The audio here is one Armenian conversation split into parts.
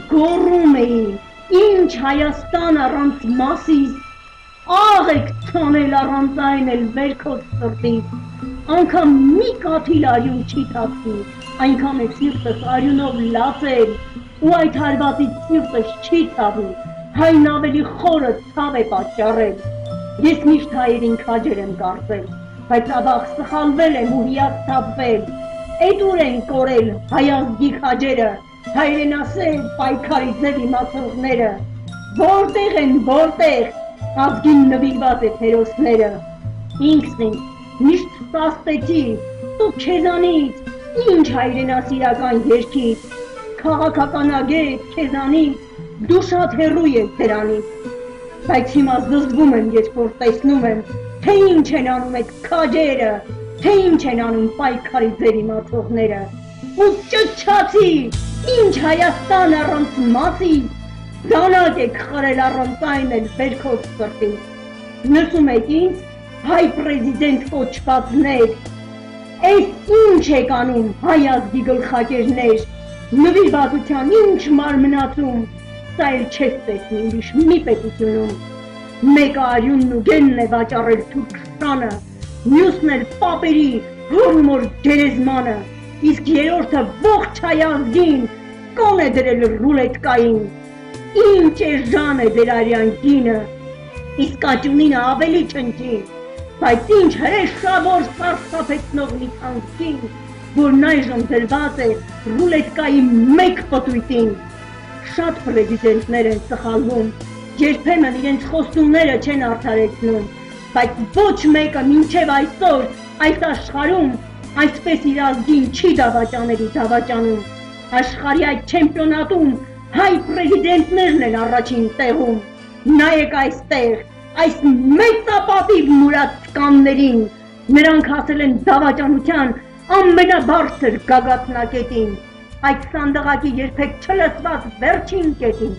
գոռում էին, ինչ Հայաստան առանց Մասիս, աղ եք ցանել առանց այն էլ վերքոց սրտից, անգամ մի կաթիլ արյուն չի թափվի, այնքան է սիրտս արյունով լացել, ու այդ հարվածից սիրտս չի թավի, հայն ավելի խորը ցավ է պատճառել, ես միշտ հայերին քաջեր եմ կարծել, բայց ավաղ սխալվել եմ ու հիաց թափվել, էդ ուր են կորել հայազգի քաջերը, հայրենասեր պայքարի ձև իմացողները, որտեղ են, որտեղ, ազգին նվիրված է հերոսները, ինքս ինձ միշտ սաստեցի, դու քեզանից, ինչ հայրենասիրական երգից, քաղաքականագետ քեզանից, դու շատ հեռու ես դրանից, բայց հիմա զզվում եմ, երբ որ տեսնում եմ, թե ինչ են անում այդ քաջերը, թե ինչ են անում պայքարի ձեր իմացողները, ու ճչացի, ինչ Հայաստան առանց Մասիս, դանակ եք խրել առանց այն էլ վերքոց սրտից, լսում եք ինձ, հայ պրեզիդենտ կոչվածներ, այս ինչ եք անում հայ ազգի գլխակերներ, նվիրվածության ինչ մարմնացում, սա էլ չես տեսնի ուրիշ մի պետությունում, մեկը արյունն ու գենն է վաճառել Թուրքստանը, մյուսն էլ պապերի հորմոր գերեզմանը, իսկ երրորդը ողջ հայ ազգին կոն է դրել ռուլետկային, ինչ էժան է դեր արյան կինը, իսկ աճունինը ավելի չնչի, բայց ինչ հրեշավոր սարսափեցնող մի թանկին, որն այժմ դրված է ռուլետկայի մեկ պտույտին, շատ պրեզիդենտներ են սխալվում, երբեմն իրենց խոստումները չեն արդարեցնում, բայց ոչ մեկը մինչև այսօր այս աշխարհում այսպես իր ազգին չի դավաճաների դավաճանում, աշխարհի այդ չեմպիոնատում հայ պրեզիդենտներն են առաջին տեղում, նայեք այստեղ, այս մեծապատիվ մուրացկաններին, նրանք հասել են դավաճանության ամենաբարձր գագաթնակետին, այդ սանդղակի երբեք չլսված վերջին կետին,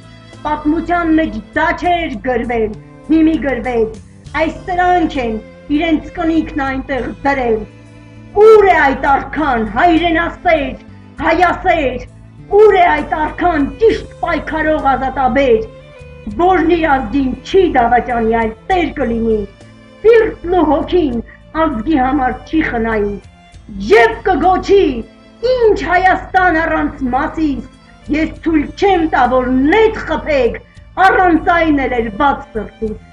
պատմության մեջ դա չէր գրվել, հիմի գրվեց, այս սրանք են իրենց կնիքն այնտեղ դրել, ուր է այդ արքան հայրենասեր, հայասեր, ուր է այդ արքան ճիշտ պայքարող ազատաբեր, որն իր ազգին չի դավաճանի, այլ տեր կլինի, սիրտն ու հոգին ազգի համար չի խնայի, և կգոչի, ինչ Հայաստան առանց Մասիս, ես թույլ չեմ տա, որ նետ խփեք, առանց այն էլ էր բաց սրտից։